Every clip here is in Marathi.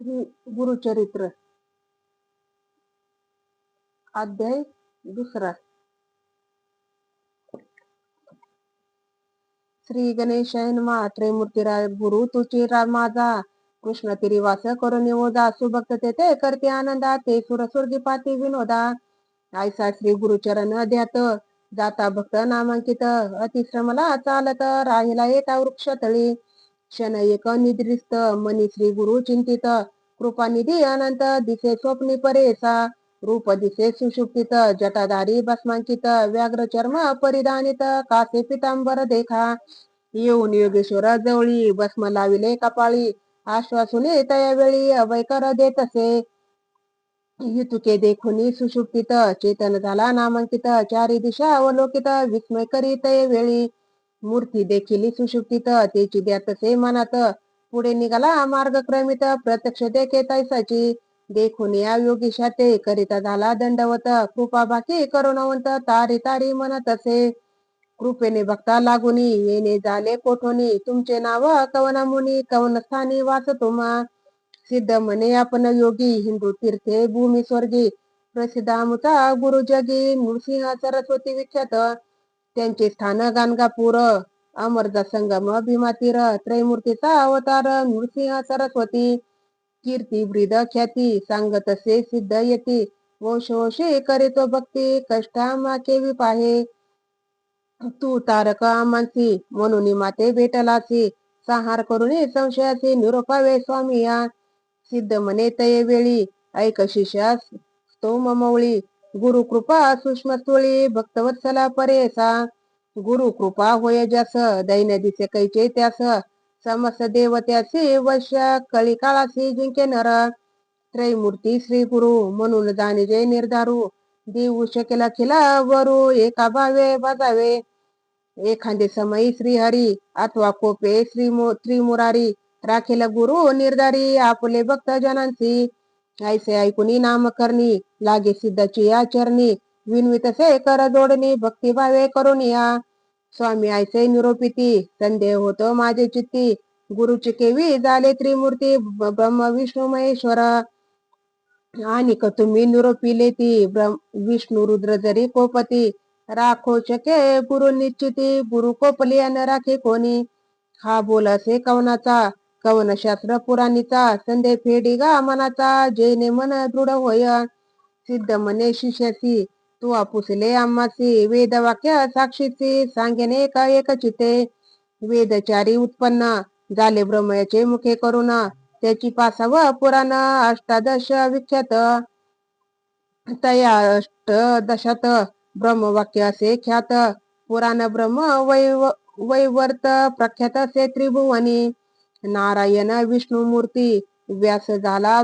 श्री गुरुचरित्र अध्याय दुसरा. श्री गणेशाय नमः. त्रैमूर्तीराय गुरु तुची माझा कृष्ण तिरी वास करून निवोदा सुभक्त ते करते आनंदा ते सुरसुर्गी पाती विनोदा आयसा श्री गुरुचरण ध्यात जाता भक्त नामांकित अतिश्रमला चालत राहिला येता वृक्ष तळी क्षण एक निद्रिस्त मनी श्री गुरु चिंतित कृपानिधी अनंत दिसे स्वप्नी परेसा रूप दिसे सुषुप्तित जटाधारी भस्मांकित व्याघ्र चर्म परिधानित कासे पितांबर देखा येऊन योगेश्वर जवळी भस्म लाविले कपाळी आश्वासुने तयावेळी अभय कर देतसे युतुके देखुनी सुषुप्तित चेतन झाला नामांकित चारी दिशा अवलोकित विस्मय करीत वेळी मूर्ती देखील सुषुप्तित तेची द्यातसे मनात पुढे निघाला मार्ग क्रमित प्रत्यक्ष देखे तैसाची देखून या योगीशा ते करिता झाला दंडवत कृपा बाकी करुणवंत तारी तारी म्हणत असे कृपेने भक्ता लागुनी येणे झाले कोठोनी तुमचे नाव कवन मुनी कवन स्थानी वास तुम्हा सिद्ध म्हणे आपण योगी हिंदू तीर्थे भूमी स्वर्गी प्रसिद्ध अमुता गुरु जगी नृसिंह सरस्वती विख्यात त्यांचे स्थान गाणगापूर अमरजा संगम भीमातीर त्रैमूर्तीचा अवतार नृसिंह सरस्वती कीर्ती ब्रीद ख्याती सांगत से सिद्ध येती वंशवंशी करीतो भक्ती कष्टा केवी पाहे तू तारक आमांसी म्हणून माते भेटलासी संहार करुणी संशयासी निरोपावे स्वामी या सिद्ध म्हणे तये वेळी ऐक शिष्यास तो ममवळी गुरु कृपा सूक्ष्म स्थोळी भक्तवत्सला परेसा गुरु कृपा होय ज्यास दैन दिसे कैचे त्यास समस्त देवत्यासी वश्य कळी काळासी जिंके नर त्रैमूर्ती श्री गुरु म्हणून जाणिजे निर्धारू देऊ शकेल अखिला वरू एका भावे बजावे एखादे समयी श्रीहरी अथवा कोपे त्रिमुरारी राखेल गुरु निर्धारी आपले भक्त जनांची ऐसे ऐकुनी नामकरणी लागे सिद्धाची या चरणी विनवितसे कर जोडणी भक्तिभावे करून या स्वामी ऐसे निरोपिती संदेह होतो माझे चित्ती गुरुची केवी झाले त्रिमूर्ती ब्रह्म विष्णू महेश्वर आणि तुम्ही निरोपिले ती विष्णू रुद्र जरी कोपती राखो शके गुरु निश्चिती गुरु कोपली न राखे कोणी हा बोल असे कवनाचा कवन शास्त्र पुराणीचा संदेह फेडी गा मनाचा जेने मन दृढ होय सिद्ध मने शिष्यासी तू आपुसले आम्हासी वेदवाक्य साक्षीची सांगेने का एक चिते वेदचारी उत्पन्न झाले ब्रह्मयाचे मुखे करून त्याची पासाव पुराण अष्टादश विख्यात तया अष्टदशात ब्रह्मवाक्य असे ख्यात पुराण ब्रह्म वैवर्त प्रख्यात असे त्रिभुवनी नारायण विष्णुमूर्ती व्यास झाला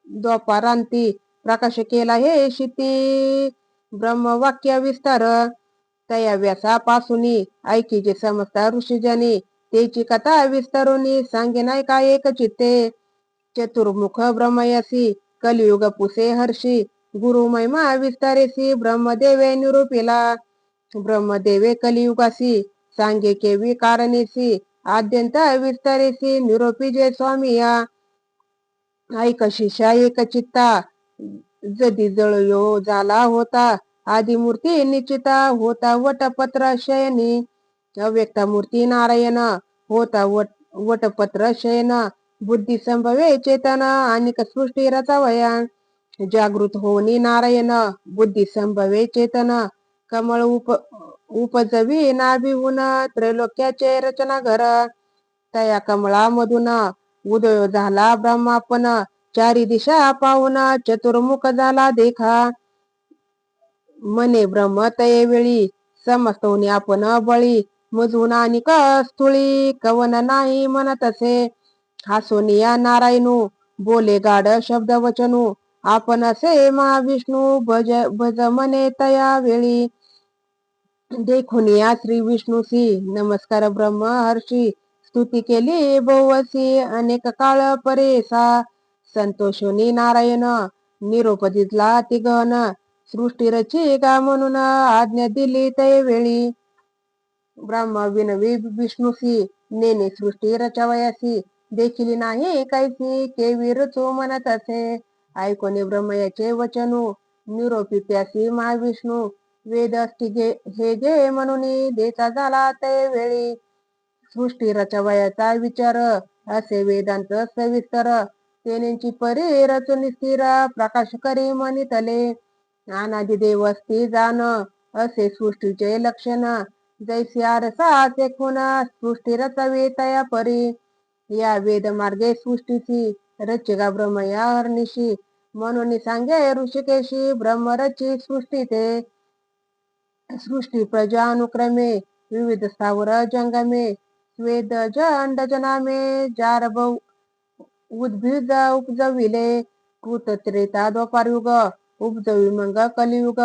द्वापारांती प्रकाश केला हे शिती ब्रह्मवाक्य विस्तार तया व्यासापासूनी ऐकीचे समस्त ऋषीजनी तेची कथा विस्तारुनी सांगे नाही का एक चित्ते चतुर्मुख ब्रह्मयसी कलियुग पुसे हर्षी गुरु महिमा विस्तारेसी ब्रह्मदेवे निरूपिला ब्रह्मदेवे कलियुगासी सांगे केवी कारणेसी आद्यंत विस्तारेसी निरोपी जय स्वामी या ऐक शिष्या एक चित्ता जदी जळयो झाला होता आदिमूर्ती निश्चिता होता वटपत्र शयनी अव्यक्त मूर्ती नारायण होता वटपत्र शयन बुद्धी संभवे चेतन आणि सृष्टी रचावया जागृत होनी नारायण बुद्धी संभवे चेतन कमळ उपजवी नाभिहून त्रैलोक्याचे रचना घर तया कमळामधून उदय झाला ब्रह्मापन चारी दिशा पाहून चतुर्मुख झाला देखा मने ब्रह्म तये वेळी समस्त होणे आपण बळी मजून आणि स्थुळी कवन नाही म्हणत असे हासोनिया नारायणू बोले गाड शब्द वचनू आपण असे महाविष्णू भज मने तया वेळी देखून या श्री विष्णूसी नमस्कार ब्रह्म हर्षी स्तुती केली बहुवसी अनेक काळ परेसा संतोषोनी नारायण निरोप दिसला तिगन सृष्टी रची गा म्हणून आज्ञा दिली तय वेळी ब्रह्म विनवी विष्णूसी नेने सृष्टी रचावयासी देखील नाही कैसी केवी रचू म्हणत असे. ऐकोनी ब्रह्मयाचे वचनू निरोपी प्यासी महाविष्णू वेद असती हे घे म्हणून देता झाला ते वेळी. सृष्टी रचवयाचा विचार असे वेदांत सविस्तर तेनेची परी रचून स्थिर प्रकाश करी म्हणितले. अनादि देव असती जाण असे सृष्टीचे लक्षण जैसी आरसा असे खून सृष्टी रचवी तया परी. या वेद मार्गे सृष्टीची रचिका ब्रह्मया हरनिशी म्हणून सांगे ऋषिकेशी ब्रह्मरची सृष्टी ते. सृष्टी प्रजा अनुक्रमे विविध स्थावर जंगमे स्वेद अंडज नामे जारभ उद्भिज उपजविले. कृत त्रेता द्वापारयुग उपजवी मग कलियुग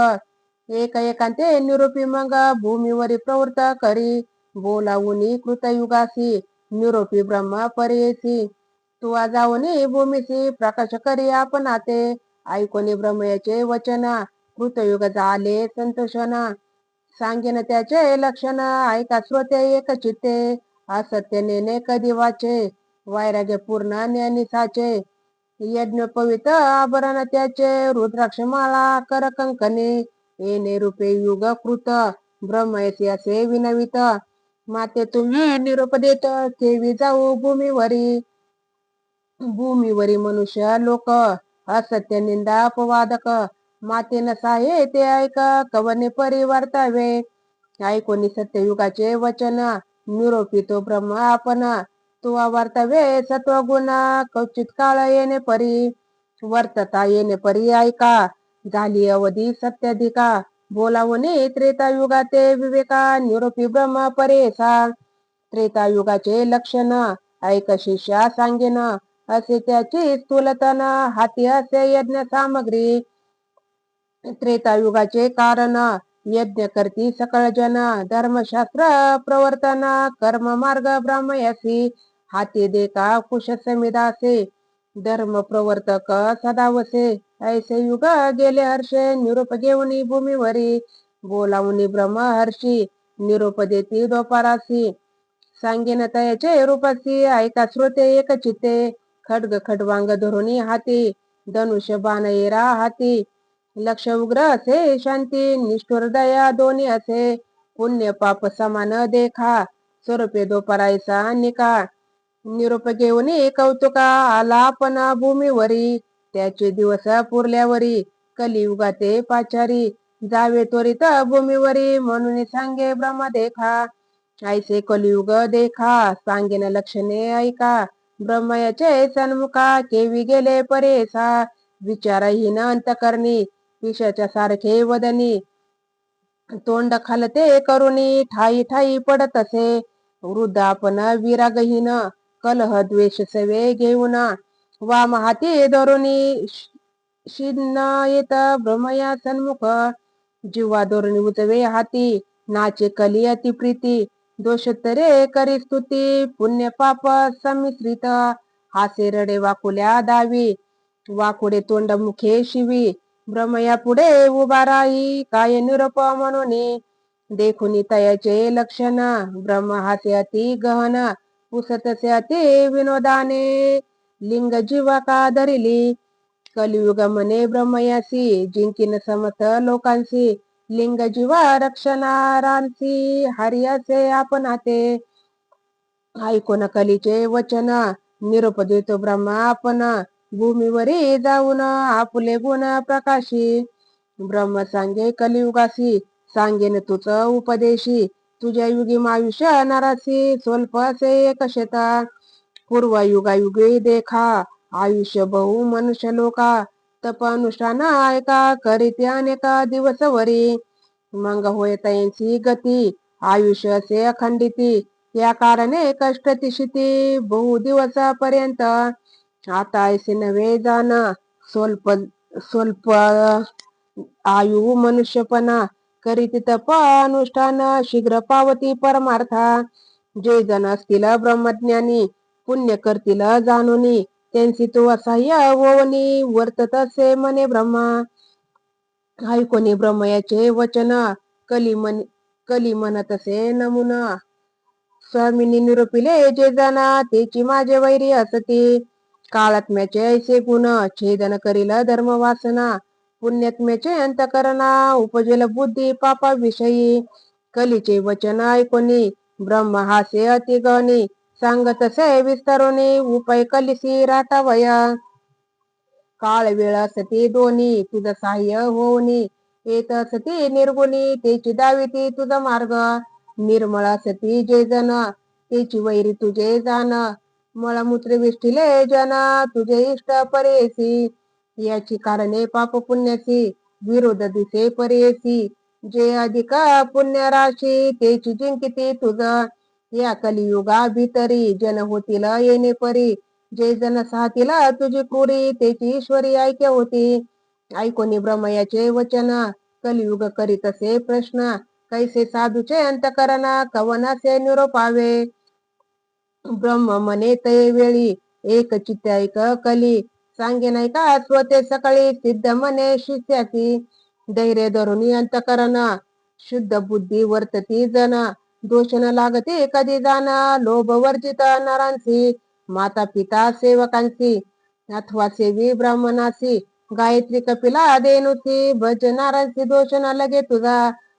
एक एकांते निरोपी मग भूमीवरी प्रवृत्त करी. बोलावुनी कृतयुगासी निरोपी ब्रह्म परेसी तुवा जाऊनी भूमीसी प्रकाश करी आपण आते. ऐकोनी ब्रह्मयाचे वचन कृतयुग झाले संतोषण सांगेन त्याचे लक्षण ऐका श्रोते एक चित्ते. असत्य नेने कधी वाचे वैराग्य पूर्ण ज्ञानी साचे. यज्ञ पवित्र आभरण त्याचे रुद्राक्ष माळा कर कंकणे येणे रूपे युग कृत ब्रह्मयसी असे विनवित. माते तुम्ही निरोप देत केवी जाऊ भूमीवरी मनुष्य लोक असत्य निंदा अपवादक माते नसाहे ते ऐक कवने परिवर्तावे. ऐकोनी सत्ययुगाचे वचन निरोपी तो ब्रह्म आपण तुवा वर्तावे सत्वगुण कवचित काळ येणे परी. वर्तता येणे परी ऐका झाली अवधी सत्याधिका बोलावणे त्रेतायुगाते विवेका निरोपी ब्रह्म परेसा. त्रेतायुगाचे लक्षण ऐक शिष्या सांगेन असे त्याची स्थूलतन हाती असे यज्ञ सामग्री. त्रेतायुगाचे कारण यज्ञ करती सकळ जन धर्मशास्त्र प्रवर्तन कर्म मार्ग ब्राह्मयसी हाती देखा कुश समिदासे धर्म प्रवर्तक सदावसे. ऐसे युग गेले हर्षे निरोप घेऊनी भूमीवरी बोलावुनी ब्रह्म हर्षी निरोप देती द्वापारासी. सांगेन तयाचे रूपासी ऐका श्रोते एक चित्ते. खड्ग खडवांग धरुणी हाती धनुष्य बाण येरा हाती लक्ष उग्र असे शांती निष्ठुर दया दोन्ही असे. पुण्य पाप समान देखा स्वरूपे दोपरायचा निका. निरोप घेऊन कौतुका आला आपण भूमीवरी त्याचे दिवस पुरल्यावरी कलियुगाते पाचारी जावे त्वरित भूमीवरी म्हणून सांगे ब्रह्म देखा. ऐसे कलियुग देखा सांगेन लक्षणे ऐका ब्रह्मयाचे सन्मुखा केवी गेले परेसा. विचारहीन अंतकरणी विषाच्या सारखे वदनी तोंड खालते करुणी ठाई ठाई पडत असे. वृद्ध आपण विरागहीन कलह द्वेष सवे घेऊन वाम हाती धरुणी शिन्न येत ब्रह्मया सन्मुख. जीवा धरुणी उजवे हाती नाचे कली अति प्रीती दोषोत्तरे करी स्तुती पुण्य पाप संमिश्रित हासे रडे वाकुल्या दावी वाकुडे तोंड मुखे शिवी. ब्रह्मया पुढे उभा राही काय निरोप म्हणून देखुनी तयाचे लक्षण ब्रह्म हासे अति गहन पुसतसे अति विनोदाने लिंग जीवा का धरिली. कलियुग म्हणे ब्रह्मयासी जिंकीन समस्त लोकांसी लिंग जीवा रक्षणारांसी हरी असे आपण आते. ऐकोन कलीचे वचन निरोप देतो ब्रह्म आपण भूमीवरी जाऊन आपुले गुण प्रकाशी. ब्रह्म सांगे कलियुगासी सांगेन तुच उपदेशी तुझ्या युगी मायुष्य नरासी स्वल्प असे एक शेता. पूर्व युगायुगी देखा आयुष्य बहु मनुष्य लोका तप अनुष्ठान ऐका करीते अनेक दिवसवरी. मग होय तयांची गती आयुष्य असे अखंडिती या कारणे कष्ट तिशिती बहु दिवसापर्यंत. आता ऐसे नव्हे जाण स्वल्प स्वल्प आयु मनुष्यपणा करीती तप अनुष्ठान शीघ्र पावती परमार्था. जे जण असतील ब्रह्मज्ञानी पुण्य करतील जाणुनी त्यांची तो असह्य ओवनी वर्तत असे म्हणे ब्रह्मा. ऐकोनी ब्रह्मयाचे वचन कली म्हणत असे नमुना स्वामींनी निरोपिले जे जाना तेची माझे वैरी असती. काळात्म्याचे ऐसे गुण छेदन करील धर्म वासना. पुण्यात्म्याचे अंतकरणा उपजेल बुद्धी पापाविषयी. कलीचे वचन ऐकोनी ब्रह्म हासे अतिगणी. सांगतसे विस्तारोनी उपाय कलिसी राटावया. काळ वेळ असती दोन्ही तुझ सहाय्य होऊनी. येत असती निर्गुणी तेची दाविती तुझा मार्ग. निर्मळ असती जे जन तेची वैरी तुझे जाण. मळमूत्र विष्ठिले जन तुझे इष्ट परेसी. याची कारणे पाप पुण्याची विरोध दिसे परेसी. जे अधिक पुण्य राशी तेची जिंकिती तुझ. या कलियुगा भीतरी जन होतील येणे परी. जे जन साहतील तुझी क्रूरी तेची ईश्वरी ऐक्य होती. ऐकोनी ब्रह्मयाचे वचन कलियुग करीतसे प्रश्न. कैसे साधूचे अंतकरण कवनासे निरोपावे. ब्रह्म म्हणे ते वेळी एक चित्त ऐक कली. सांगे नाही का स्वते सकाळी सिद्ध म्हणे शिष्याची. धैर्य धरुनी अंतकरण शुद्ध बुद्धी वर्तती जन. दोष न लागते कधी जाण लोभ वर्जित नरांसी. माता पिता सेवकांसी अथवा सेवी ब्राह्मणासी. गायत्री कपिला देनुसी भजनारांसी दोष न लगे तुझा.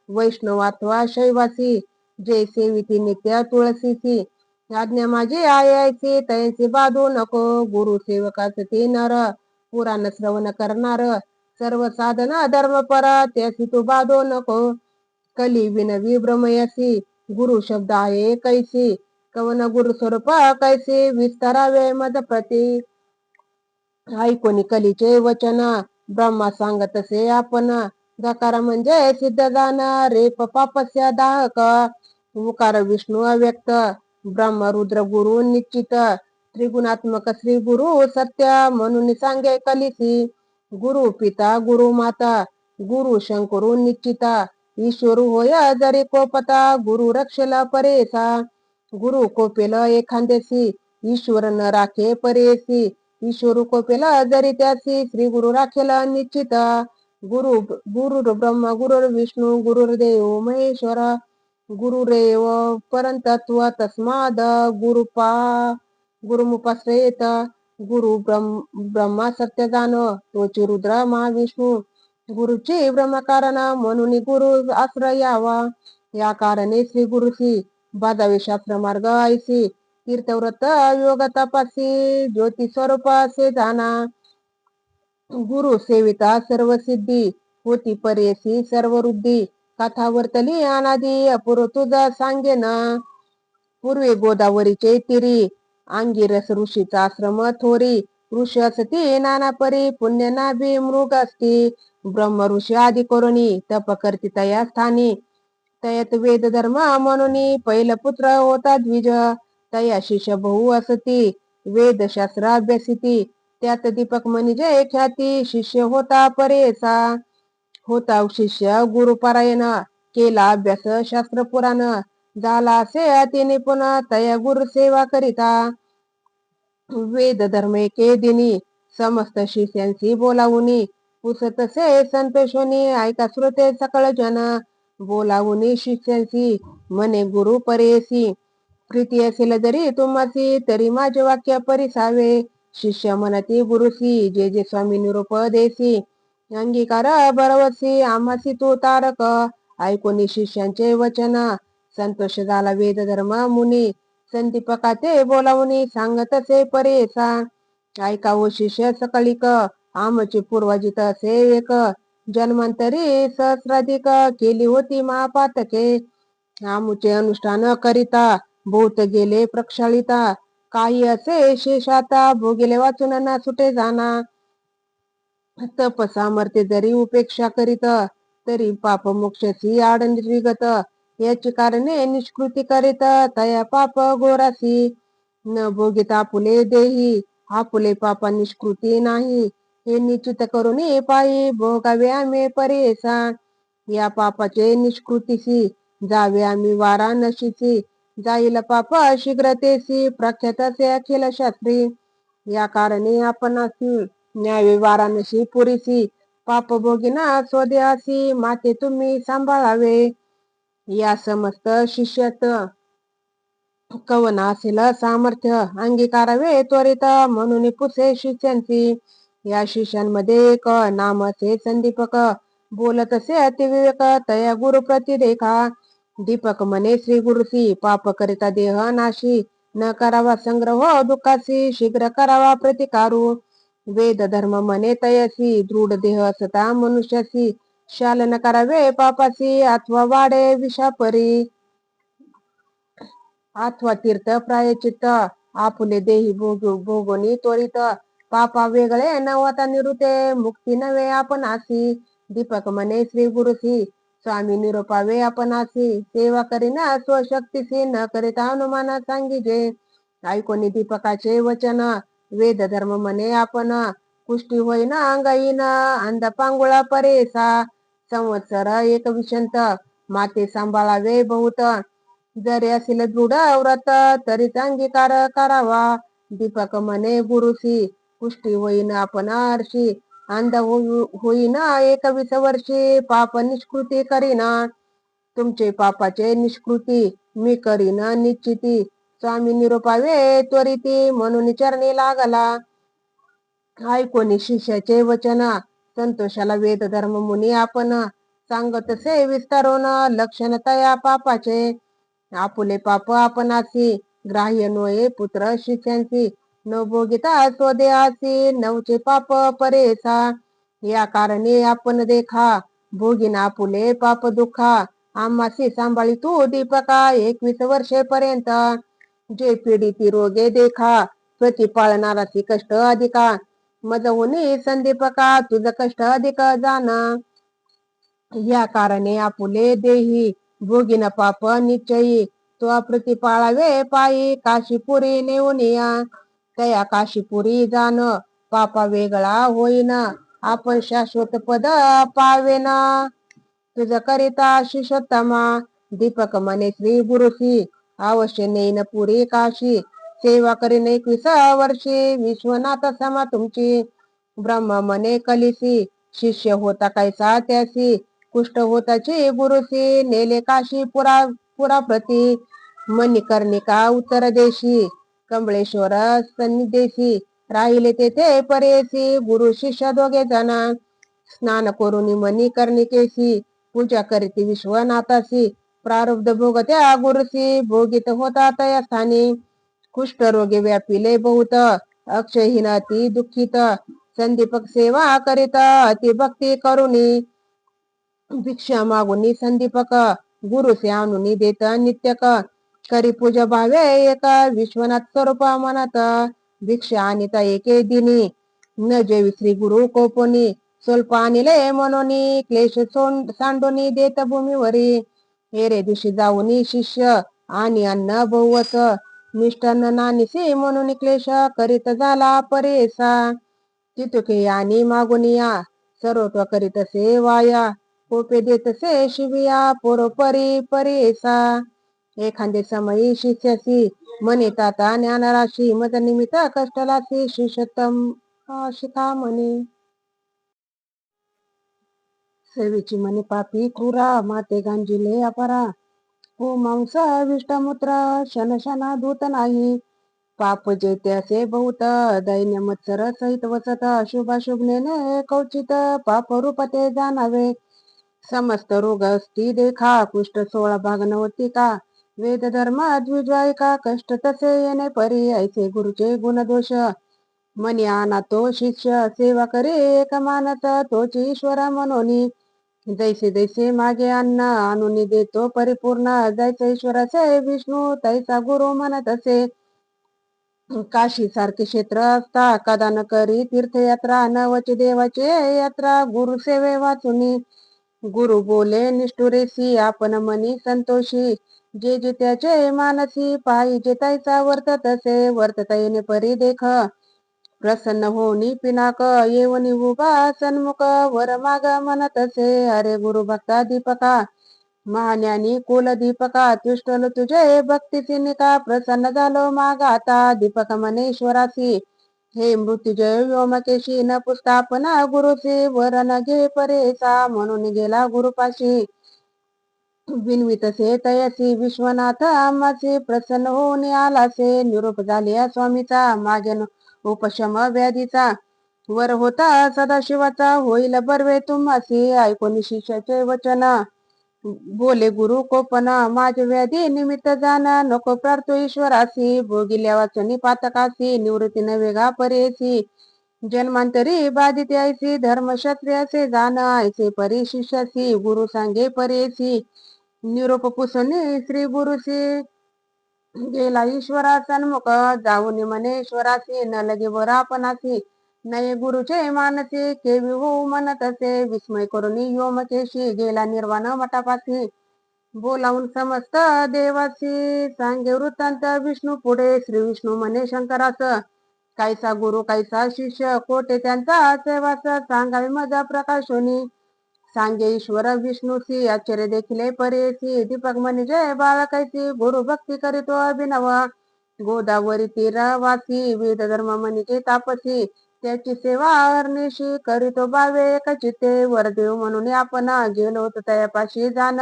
वैष्णव अथवा शैवासी जे सेविती नित्य तुळशीसी. आज्ञा माझी आयायची तैसी बाधू नको. गुरु सेवकास ते नर पुराण श्रवण करणार. सर्व साधन धर्मपर त्यासी तू बाधू नको. कली विनवी ब्रह्मयसी गुरु शब्द आहे कैसी. कवन गुरु स्वरूप कैसी विस्तारावे मद प्रती. ऐकोनी कलीचे वचन ब्रह्मा सांगतसे आपण. दकार म्हणजे सिद्ध जाण रेप पापस्य दाहक. उकार विष्णू अव्यक्त ब्रह्म रुद्र गुरु निश्चित. त्रिगुणात्मक श्री गुरु सत्य म्हणून सांगे कलिसी. गुरु पिता गुरु माता गुरु शंकरू निश्चिता. ईश्वर होय जरी कोपता गुरु रक्षेला परेसा. गुरु कोपेल एखाद्यासी ईश्वर न राखे परेसी. ईश्वर कोपेल जरी त्यासी श्री गुरु राखेल निश्चित. गुरु ब्रह्म गुरुर् विष्णू गुरुर्देव महेश्वर. गुरुरेव परंतत्व तस्माद गुरुमुपाश्रयेत. गुरु ब्रह्मा सत्य जाण तोची रुद्र महाविष्णू. गुरुची ब्रह्मकारण म्हणून गुरु आश्रयावा. या कारणे श्री गुरुसी बाजावे शास्त्र मार्ग ऐसी. तीर्थव्रत योग तपासी ज्योती स्वरूप असे जाणा. गुरु सेविता सर्व सिद्धी होती परेसी सर्व वृद्धी. कथा वर्तली अनादी अपूर्व तुझा सांगेन. पूर्वे गोदावरीचे तिरी अंगिरस ऋषीचा आश्रम थोरी. ऋषी असती नाना परी पुण्य नाभी मृग असती. ब्रह्म ऋषी आदी करुणी तप करती तया स्थानी. तयात वेद धर्म म्हणून पैल पुत्र होता द्विज. तया शिष्य बहु असती वेदशास्त्र अभ्यासिती. त्यात दीपक म्हणजे ख्याती शिष्य होता परेसा. होता शिष्य गुरुपरायण केला अभ्यास शास्त्र पुराण. झाला असे अति निपुण तया गुरु सेवा करिता. वेद धर्म एके दिनी समस्त शिष्यांशी बोलावुनी. पुसतसे संतोषोनी ऐका श्रोते सकळ जन. बोलावुनी शिष्यांशी म्हणे गुरु परेसी. प्रीती असेल जरी तुम्हासी तरी माझे वाक्य परिसावे. शिष्य म्हणती गुरुसी जे जे स्वामी निरोप देसी. अंगीकार बरवसी आम्हासी तू तारक. ऐकोनी शिष्यांचे वचन संतोष झाला वेद धर्म मुनी. संदीपका ते बोलावुनी सांगतसे परेसा. ऐकावो शिष्य सकळिक आमचे पूर्वजित असे एक. जन्मांतरी सहस्राधिक केली होती महापातके. आमुचे अनुष्ठान करिता बहुत गेले प्रक्षालिता. काही असे शेषाता भोगिले वाचून ना सुटे जाना. तप सामर्थ्य जरी उपेक्षा करीत तरी पाप मोक्षसी आड निर्विगत. याची कारणे निष्कृती करीत तया पाप घोरासी. न भोगित आपुले देही आपुले पापा निष्कृती नाही. हे निश्चित करून पायी भोगावे आम्ही परेसा. या पापाचे निष्कृतीसी जावे आम्ही वाराणसीची. जाईल पाप शीघ्रतेसी प्रख्यात असे अखिल शास्त्री. या कारणे आपणासी न्यावे वाराणसी पुरीसी. पाप भोगिना स्वदेहासी माते तुम्ही सांभाळावे. या समस्त शिष्यात कवन असेल सामर्थ्य अंगीकारावे त्वरित म्हणून पुसे शिष्यांची. या शिष्यांमध्ये एक नाम असे संदीपक, बोलत असे अतिविवेक तया गुरु प्रतिदेखा. दीपक म्हणे श्री गुरुसी, पाप करिता देह नाशी, न करावा संग्रह दुःखासी, शीघ्र करावा प्रतिकारू. वेद धर्म म्हणे तयसी, दृढ देह असता मनुष्यासी, शाल न करावे पापासी, अथवा वाडे विषापरी. अथवा तीर्थ प्रायचित्त, आपुले देही भोगोनी त्वरित, पापा वेगळे नवता निरुते, मुक्ती नव्हे आपणासी. दीपक म्हणे श्री गुरुसी, स्वामी निरोपावे आपणासी, सेवा करीना स्वशक्तीसी, न करिता अनुमान सांगिजे. ऐकोनी दीपकाचे वचन, वेद धर्म म्हणे आपण, कुष्टी होईन अंगाईन, अंध पांगुळा परेसा, संवत्सर एक विषंत, माते सांभाळावे बहुत, जरी असेल दृढ व्रत तरीच अंगीकार करावा. दीपक म्हणे गुरुसी, पुष्टी होईन आपण हर्षी, अंध होईन 21 वर्षी, पाप निष्कृती करीना. तुमचे पापाचे निष्कृती मी करीन निश्चिती, स्वामी निरोपावे त्वरिती, म्हणून चरणी लागला. ऐकोनी शिष्याचे वचन, संतोषाला वेद धर्म मुनी आपण, सांगतसे विस्तारून लक्षण तया पापाचे. आपुले पाप आपणासी, ग्राह्य नोये पुत्र शिष्यांची, न भोगिता स्वदेहासी, नवचे पाप परेसा. या कारणे आपण देखा, भोगिना आपुले पाप दुःखा, आम्हासी सांभाळी तू दीपका 21 वर्षेपर्यंत. जे पीडिती रोगे देखा, स्वती पाळणारासी कष्ट अधिका, मज होनी संदीपका तुझ कष्ट अधिक जाना. या कारणे आपुले देही, भोगिन पाप निश्चयी, तो पाळावे पायी, काशीपुरी नेऊन या. तया काशीपुरी जाण, पापा वेगळा होईन, आपण शाश्वत पद पावेना, तुझ करिता शिषोत्तमा. दीपक म्हणे श्री गुरुसी, अवश्य नेईन पुरी काशी, सेवा करीन 21 वर्षी, विश्वनाथ समा तुमची. ब्रह्म म्हणे कलिसी, शिष्य होता कैसा त्यासी, कुष्ठ होताची गुरुसी, नेले काशी पुराप्रती. मणिकर्णिका उत्तर देशी, कमळेश्वर सन्निदेशी, राहिले तेथे परेसी, गुरु शिष्य दोघे जण. स्नान करून मणिकर्णिकेशी, पूजा करीती विश्वनाथासी, प्रारब्ध भोगत्या गुरुसी, भोगित होता तया स्थानी. कुष्ठरोगी व्यापिले बहुत, अक्षयहीन अति दुःखित, संदीपक सेवा करीत अति भक्ती करुणी. भिक्षा मागुनी संदीपक, गुरुसे आणुनी देत नित्यक, करी पूजा भावे एक, विश्वनाथ स्वरूप म्हणत, भिक्षा आणिता एके दिनी, न जेवी श्री गुरु कोपोनी, स्वल्प आणिले मनोनी, क्लेश सांडोनी देत भूमीवरी. हेरे दिवशी जाऊनी शिष्य, आणि अन्न बहुवत, मिष्टान्न नानिसी म्हणून क्लेश करीत झाला परेसा. तितुके आणि मागुनिया, सर्वत्व करीतसे वाया, कोपे देतसे शिविया, पोरोपरी परेसा. एखादे समयी शिष्यासी, म्हणे ताता ज्ञानराशी, मज निमित्त कष्टलासी, शिष्योत्तम शिखा म्हणे. सेवेची म्हणे पापी क्रूरा, माते गांजिले अपरा, हो मांस विष्टमूत्र, शनशना धूत नाही. पाप जेते असे बहुत, दैन्य मत्सर सहित वसत, शुभाशुभ नेने कौचित, पाप रूपते जाणावे. समस्त रोग असती देखा, कुष्ठ 16 भाग नवतिका, वेद धर्म द्विजवायिका, कष्ट तसे येणे परी, ऐसे गुरुचे गुणदोष. मनी आणा तो शिष्य, सेवा करे एक मानत, तोची ईश्वर मनोनी. जैसे जैसे मागे अन्न आणून देतो परिपूर्ण, जैसे ईश्वराचे विष्णू तैसा गुरु म्हणत असे. काशी सारखे क्षेत्र असता, कदा न करी तीर्थयात्रा, न वचे देवाचे यात्रा, गुरु सेवे वाचुनी. गुरु बोले निष्ठुरेसी, आपण मनी संतोषी, जे जे त्याचे मानसी, पाहिजे तैसा वर्तत असे, वर्तता येणे परी देख, प्रसन्न होनी पिनाक, येवनी उभा सन्मुख, वर माग म्हणत असे. अरे गुरु भक्ता दीपका, महाज्ञानी कुल दीपका, तुष्टलो तुझे भक्तीची निका, प्रसन्न झालो मागा आता. दीपक म्हणे ईश्वरासी, हे मृत्युजय व्योमकेशी, न पुसता आपणा गुरुसी, वर न घे परेसा, म्हणून गेला गुरुपाशी. विनवितसे तयसी विश्वनाथ आम्हाचे प्रसन्न होऊन आलासे. निरोप झाले स्वामीचा मागेन उपशम व्याधीचा. वर होता सदाशिवाचा होईल बर्वे तुम्हासी. ऐकून शिष्याचे वचन बोले गुरु कोपना. माझे व्याधी निमित्त जाना नको प्रार्थो ईश्वरासी. भोगिल्या वाचनी पातकासी निवृत्ती नव्हे गा परेसी. जन्मांतरी बाधित ऐसी धर्मशास्त्री असे जाण ऐसे परी शिष्यासी. गुरु सांगे परेसी निरोप पुसनी श्री गुरुसी. गेला ईश्वरा सन्मुख जाऊन म्हणे ईश्वरासी. न लगे वर आपणासी नये गुरुचे मानसी. केवी होऊ म्हणत असे विस्मय करून योमकेशी. गेला निर्वाण मठापासी बोलावून समस्त देवासी. सांगे वृत्तांत विष्णू पुढे श्री विष्णू म्हणे शंकरास. कैसा गुरु कैसा शिष्य कोटे त्यांचा सेवास. सांगावे मजा प्रकाशोनी सांगे ईश्वर विष्णूसी. आश्चर्य देखिले परेसी दीपक म्हणे जय बाळ कैसी. गुरु भक्ती करीतो अभिनव गोदावरी तीरवासी. वेद धर्म म्हणजे तापसी त्याची सेवा अरनिशी. करीतो बावे एक चित्ते वरदेव म्हणून आपण गेलो होतो तयापाशी जाण.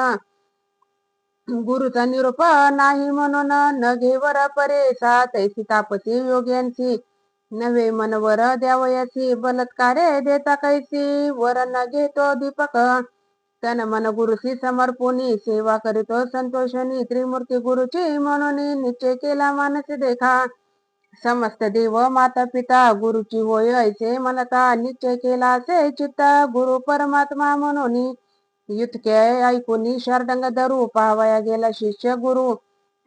गुरुचा निरोप नाही म्हणून न घेवर परेसा. तैसी तापसी योग्यांची नवे मनवर द्यावयासी. बलात्कारे देता कैसी वर न घेतो दीपक. तन मन गुरुसी समर्पोनी सेवा करीतो संतोषणी. त्रिमूर्ती गुरुची म्हणून निश्चय केला मानसी देखा. समस्त देव माता पिता गुरुची होय ऐसे म्हणता. निश्चय केला असे चित्ता गुरु परमात्मा म्हणून. युतके ऐकून शार्दंग धरू पाहावया गेला शिष्य गुरु.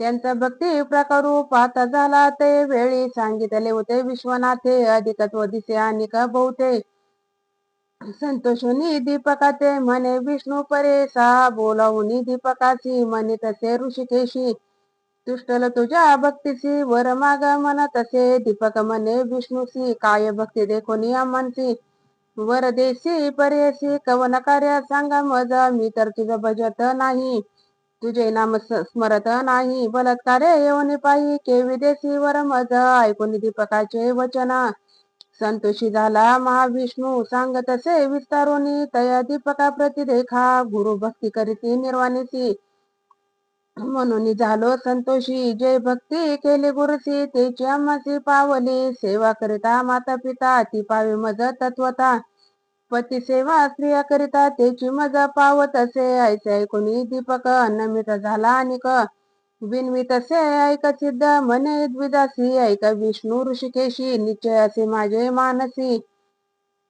त्यांचा भक्ती प्रकारू पाहता झाला ते वेळी. सांगितले होते विश्वनाथे अधिकत्व दिसे अनेक बहुते. संतोषुनी दीपकाते म्हणे विष्णू परेसा. बोलावून दीपकासी म्हणे तसे ऋषिकेशी. तुष्टल तुझ्या भक्तीसी वर माग म्हणत असे. दीपक म्हणे विष्णूसी काय भक्ती देखोनी आम्हांसी. वर देसी परेसी कवन कार्य सांगा मज. मी तर तुझं भजत नाही तुझे नाम स्मरत नाही. बलात्कारे येऊन पायी केवी देसी वर मज. ऐकून दीपकाचे वचन संतोषी झाला महाविष्णू. सांगत असे विस्तारोनी तया दीपका प्रति देखा. गुरु भक्ती करीती निर्वाणीसी म्हणून झालो संतोषी. जय भक्ती केली गुरुसी तेची आम्हासी पावली. सेवा करिता माता पिता ती पावे मज तत्वता. पती सेवा स्त्रिया करिता त्याची मजा पावत असे. ऐसे ऐकून दीपक नमित झाला अनिक. बिनवित असे ऐक सिद्ध म्हणे द्विदासी. ऐक विष्णू ऋषिकेशी निश्चय असे माझे मानसी.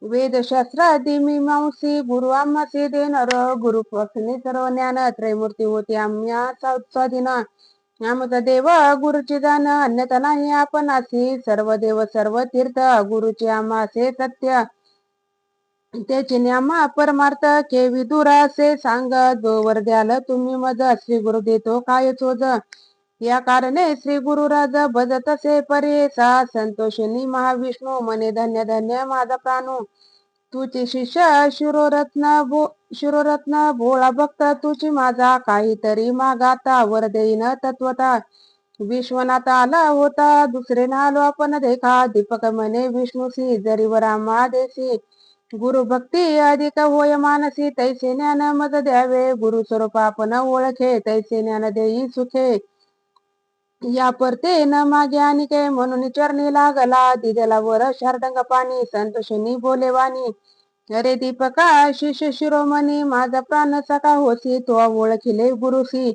वेदशास्त्रादी मीमांसी गुरु आम्हासी देणार. गुरुपासून सर्व ज्ञान त्रैमूर्ती होती आम्हा स्वाधीन. आमचा देव गुरुची जाण अन्यथा नाही आपणासी. सर्व देव सर्व तीर्थ गुरुची आम्हासे सत्य. त्याची न्यामा परमार्थ केवी दूर असे सांग. जोवर द्याल तुम्ही मज श्री गुरु देतो काय चोज. या कारणे श्री गुरु राज भजत असे परेसा. संतोषिनी महाविष्णू म्हणे धन्य धन्य माझा प्राणू. तुझी शिष्य शिरोरत्न भोळा भक्त तुझी माझा. काहीतरी मागाता वर देईन तत्वता. विश्वनाथ आला होता दुसरे नालो आपण देखा. दीपक म्हणे विष्णूसी जरी वर आम्हा देसी. गुरु भक्ती अधिक होय मानसी तैसे ज्ञान मज द्यावे. गुरु स्वरूप आपण ओळखे तैसे ज्ञान देई सुखे. या परते न मागे आणिके म्हणून चरणी लागला. दिदला वर शार्दंग पाणी संतोषिनी बोले वाणी. अरे दीपका शिष्य शिरोमणी माझा प्राण सखा होसी. तो ओळखिले गुरुसी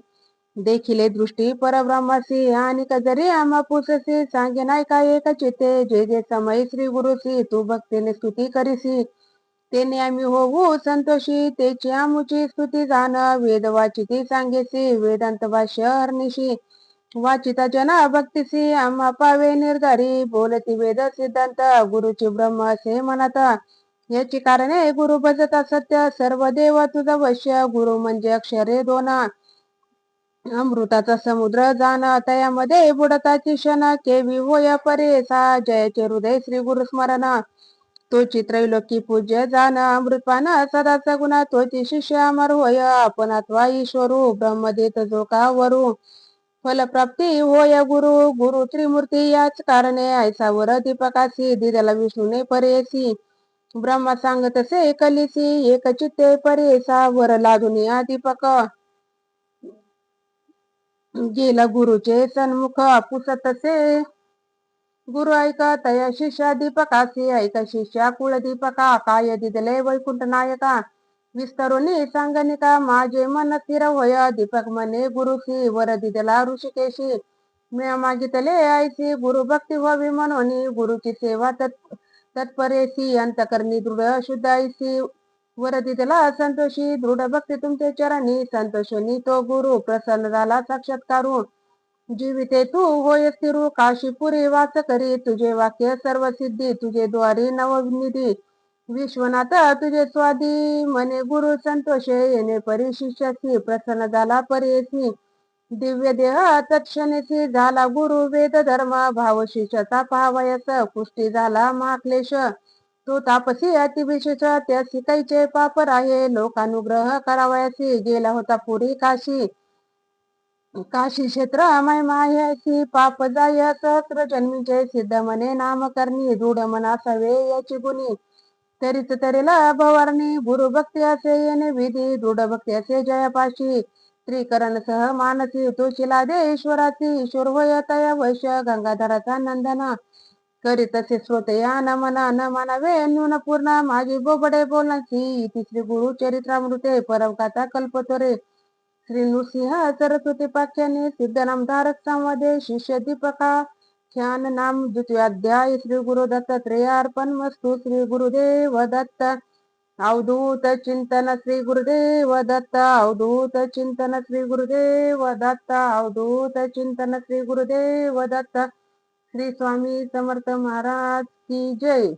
देखिले दृष्टी परब्रह्मसी. आणि जरी आम्हा पुससी सांगे नाही का एक चिते. जे जे समय श्री गुरुसी तू भक्तीने स्तुती करीसी. तेने आम्ही होऊ संतोषी तेची आमुची स्तुती जाण. वेद वाचिती सांगेसी वेदांत भाष्य हरनिशी. वाचिता जना भक्तीसी आम्हा पावे निर्धारी. बोलती वेद सिद्धांत गुरुची ब्रह्म असे म्हणत. याची कारणे गुरु भजता सत्य सर्व देव तुझा वश्य. गुरु म्हणजे अक्षरे दोन अमृताचा समुद्र जाण. तयामध्ये बुडताची क्षण केवी होय परेसा. जयाचे हृदय श्री गुरु स्मरण तोची त्रैलोकी पूज्य जाण. अमृतपान सदा सगुणा तोची शिष्य अमर होय. आपण अथवा ईश्वरू ब्रह्म देत जो का वरू. फलप्राप्ती होय गुरु गुरु त्रिमूर्ती याच कारणे. ऐसावर दीपकासी दिदला विष्णूने परेसी. ब्रह्मा सांगत से कलिसी एक चित्ते परेसा. वर लादुनिया दीपक गेला गुरुचे सन्मुख पुसतसे, गुरु ऐका तया शिष्या दीपकासी, ऐका शिष्या कुळ दीपका, काय दिदले वैकुंठ नायका, विस्तरुनी सांगनिका, माझे मन स्थिर होय, दीपक म्हणे गुरुसी, वर दिदला ऋषिकेशी, मी मागितले ऐसी, गुरु भक्ती व्हावी म्हणून, गुरुची सेवा तत्परेसी, अंतकरणी दृढ शुद्ध ऐसी, वर दिदला संतोषी, दृढ भक्ती तुमचे चरणी, संतोषणी तो गुरु, प्रसन्न झाला साक्षात्कारू, जीविते तू होय स्थिरू, काशीपुरी वास करी, तुझे वाक्य सर्व सिद्धी, तुझे द्वारी नवनिधी, विश्वनाथ तुझे स्वादी, म्हणे गुरु संतोषे, येणे परी शिष्यासी, प्रसन्न झाला परेसी, दिव्य देह तत्क्षणेसी, झाला गुरु वेद धर्म, भाव शिष्याचा पाहावयस, पुष्टी झाला महाक्लेश, तो तापसी अतिविशेष, त्यासी कैचे पाप राहे, लोकानुग्रह करावयासी, गेला होता पुरी काशी, काशी क्षेत्र महिमायसी, पाप जाय सहस्र जन्मीचे, सिद्ध मने नाम करणी, दृढ मन असावे याची गुणी, तरीच तरीला भवारणी, गुरु भक्ती असे येणे विधी, दृढ भक्ती असे जयपाशी, त्रिकरण सह मानसी, तुळशीला दे ईश्वराची, ईश्वर होय तया वैश्य, गंगाधराचा नंदना, करीत असे श्रोतया नमना, न मानावे न्यून पूर्ण, माझी बोबडे बोलणसी, तिसरी गुरु चरित्रामृते, परमकाता कल्पतोरे, श्री नृसिंह सरस्वती पाख्याने, सिद्धनाम धारक संवादे, शिष्य दीपका ख्यान नाम, द्वितीयाध्याय, श्री गुरु दत्तात्रेयार्पण मस्तु, श्री गुरुदेव दत्त. अवधूत चिंतन श्री गुरुदेव दत्त, अवधूत चिंतन श्री गुरुदेव दत्त, अवधूत चिंतन श्री गुरुदेव दत्त. श्री स्वामी समर्थ महाराज की जय.